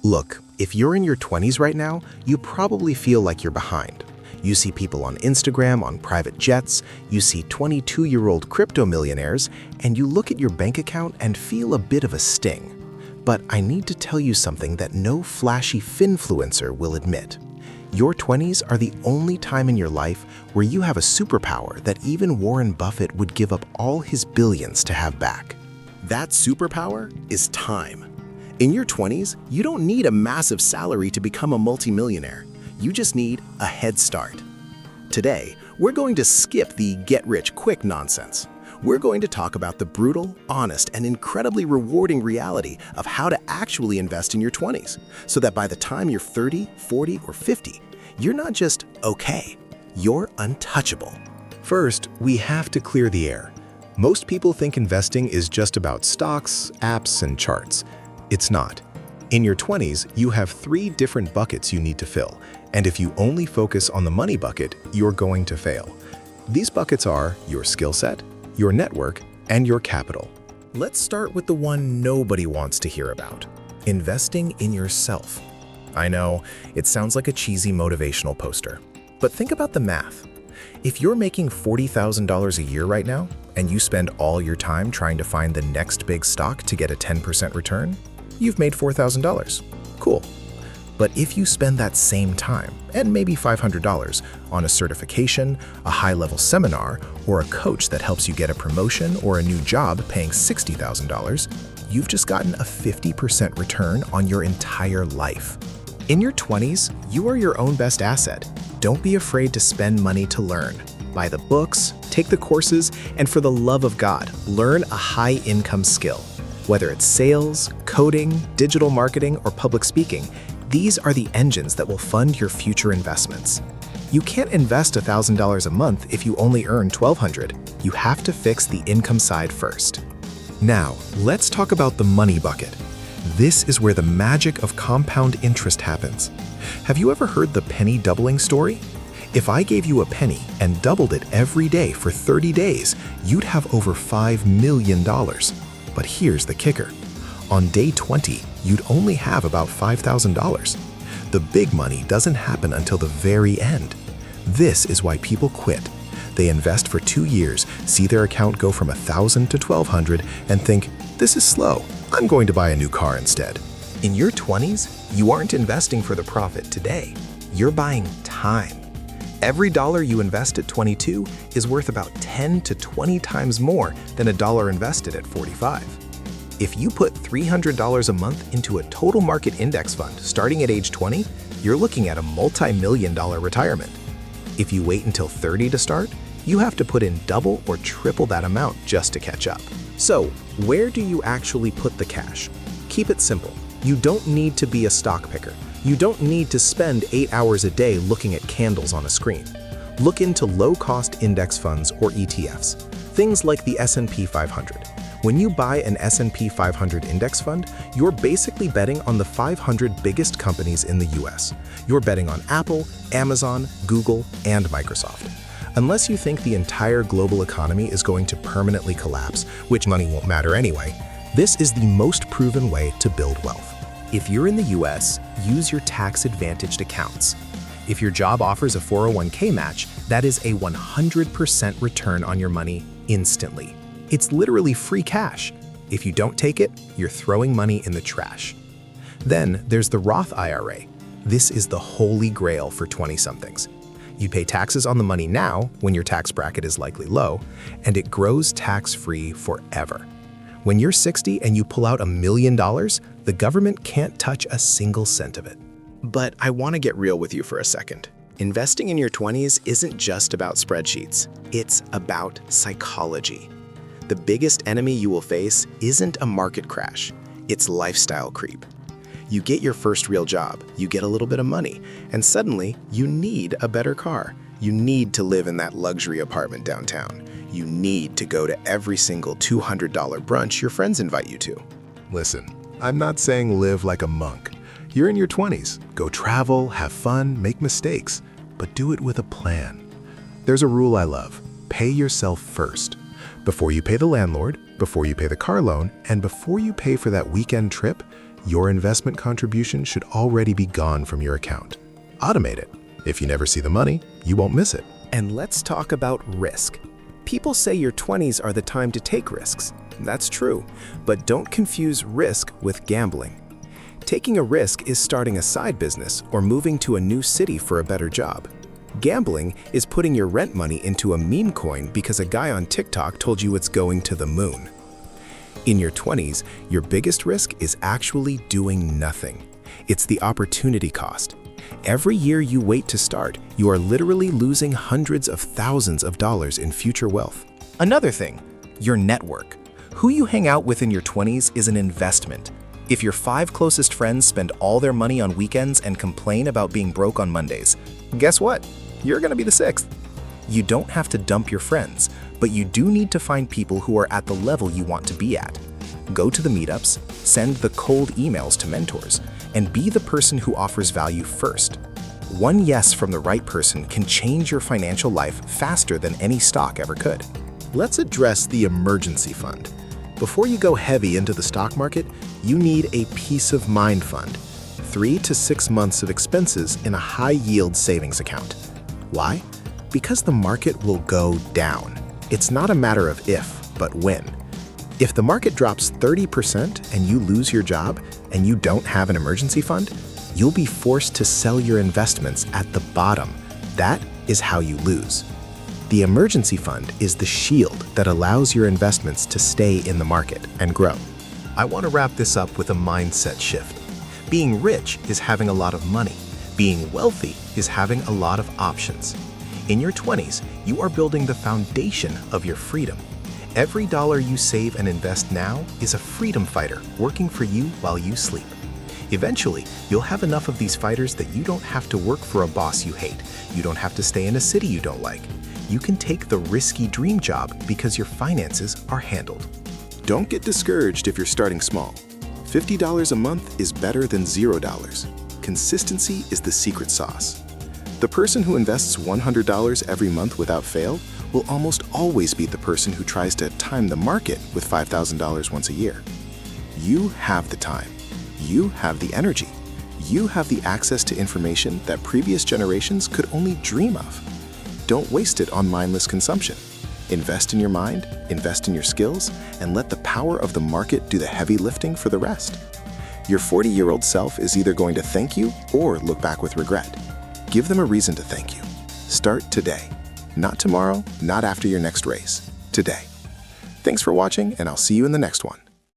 Look, if you're in your 20s right now, you probably feel like you're behind. You see people on Instagram on private jets, you see 22-year-old crypto millionaires, and you look at your bank account and feel a bit of a sting. But I need to tell you something that no flashy finfluencer will admit. Your 20s are the only time in your life where you have a superpower that even Warren Buffett would give up all his billions to have back. That superpower is time. In your 20s, you don't need a massive salary to become a multimillionaire. You just need a head start. Today, we're going to skip the get-rich-quick nonsense. We're going to talk about the brutal, honest, and incredibly rewarding reality of how to actually invest in your 20s, so that by the time you're 30, 40, or 50, you're not just okay, you're untouchable. First, we have to clear the air. Most people think investing is just about stocks, apps, and charts. It's not. In your 20s, you have 3 different buckets you need to fill, and if you only focus on the money bucket, you're going to fail. These buckets are your skill set, your network, and your capital. Let's start with the one nobody wants to hear about: investing in yourself. I know, it sounds like a cheesy motivational poster, but think about the math. If you're making $40,000 a year right now, and you spend all your time trying to find the next big stock to get a 10% return, you've made $4,000. Cool. But if you spend that same time, and maybe $500, on a certification, a high-level seminar, or a coach that helps you get a promotion or a new job paying $60,000, you've just gotten a 50% return on your entire life. In your 20s, you are your own best asset. Don't be afraid to spend money to learn. Buy the books, take the courses, and for the love of God, learn a high-income skill. Whether it's sales, coding, digital marketing, or public speaking, these are the engines that will fund your future investments. You can't invest $1,000 a month if you only earn $1,200. You have to fix the income side first. Now, let's talk about the money bucket. This is where the magic of compound interest happens. Have you ever heard the penny doubling story? If I gave you a penny and doubled it every day for 30 days, you'd have over $5 million. But here's the kicker. On day 20, you'd only have about $5,000. The big money doesn't happen until the very end. This is why people quit. They invest for 2 years, see their account go from $1,000 to $1,200, and think, this is slow, I'm going to buy a new car instead. In your 20s, you aren't investing for the profit today. You're buying time. Every dollar you invest at 22 is worth about 10 to 20 times more than a dollar invested at 45. If you put $300 a month into a total market index fund starting at age 20, you're looking at a multi-million-dollar retirement. If you wait until 30 to start, you have to put in double or triple that amount just to catch up. So, where do you actually put the cash? Keep it simple. You don't need to be a stock picker. You don't need to spend 8 hours a day looking at candles on a screen. Look into low-cost index funds or ETFs, things like the S&P 500. When you buy an S&P 500 index fund, you're basically betting on the 500 biggest companies in the US. You're betting on Apple, Amazon, Google, and Microsoft. Unless you think the entire global economy is going to permanently collapse, which money won't matter anyway, this is the most proven way to build wealth. If you're in the US, use your tax-advantaged accounts. If your job offers a 401k match, that is a 100% return on your money instantly. It's literally free cash. If you don't take it, you're throwing money in the trash. Then there's the Roth IRA. This is the holy grail for 20-somethings. You pay taxes on the money now, when your tax bracket is likely low, and it grows tax-free forever. When you're 60 and you pull out $1 million, the government can't touch a single cent of it. But I want to get real with you for a second. Investing in your 20s isn't just about spreadsheets. It's about psychology. The biggest enemy you will face isn't a market crash. It's lifestyle creep. You get your first real job, you get a little bit of money, and suddenly you need a better car. You need to live in that luxury apartment downtown. You need to go to every single $200 brunch your friends invite you to. Listen, I'm not saying live like a monk. You're in your 20s. Go travel, have fun, make mistakes, but do it with a plan. There's a rule I love. Pay yourself first. Before you pay the landlord, before you pay the car loan, and before you pay for that weekend trip, your investment contribution should already be gone from your account. Automate it. If you never see the money, you won't miss it. And let's talk about risk. People say your 20s are the time to take risks. That's true, but don't confuse risk with gambling. Taking a risk is starting a side business or moving to a new city for a better job. Gambling is putting your rent money into a meme coin because a guy on TikTok told you it's going to the moon. In your 20s, your biggest risk is actually doing nothing. It's the opportunity cost. Every year you wait to start, you are literally losing hundreds of thousands of dollars in future wealth. Another thing, your network. Who you hang out with in your 20s is an investment. If your 5 closest friends spend all their money on weekends and complain about being broke on Mondays, guess what? You're gonna be the 6th. You don't have to dump your friends, but you do need to find people who are at the level you want to be at. Go to the meetups, send the cold emails to mentors, and be the person who offers value first. One yes from the right person can change your financial life faster than any stock ever could. Let's address the emergency fund. Before you go heavy into the stock market, you need a peace of mind fund. 3 to 6 months of expenses in a high-yield savings account. Why? Because the market will go down. It's not a matter of if, but when. If the market drops 30% and you lose your job and you don't have an emergency fund, you'll be forced to sell your investments at the bottom. That is how you lose. The emergency fund is the shield that allows your investments to stay in the market and grow. I want to wrap this up with a mindset shift. Being rich is having a lot of money. Being wealthy is having a lot of options. In your 20s, you are building the foundation of your freedom. Every dollar you save and invest now is a freedom fighter working for you while you sleep. Eventually, you'll have enough of these fighters that you don't have to work for a boss you hate. You don't have to stay in a city you don't like. You can take the risky dream job because your finances are handled. Don't get discouraged if you're starting small. $50 a month is better than $0. Consistency is the secret sauce. The person who invests $100 every month without fail will almost always beat the person who tries to time the market with $5,000 once a year. You have the time. You have the energy. You have the access to information that previous generations could only dream of. Don't waste it on mindless consumption. Invest in your mind, invest in your skills, and let the power of the market do the heavy lifting for the rest. Your 40-year-old self is either going to thank you or look back with regret. Give them a reason to thank you. Start today. Not tomorrow, not after your next race. Today. Thanks for watching, and I'll see you in the next one.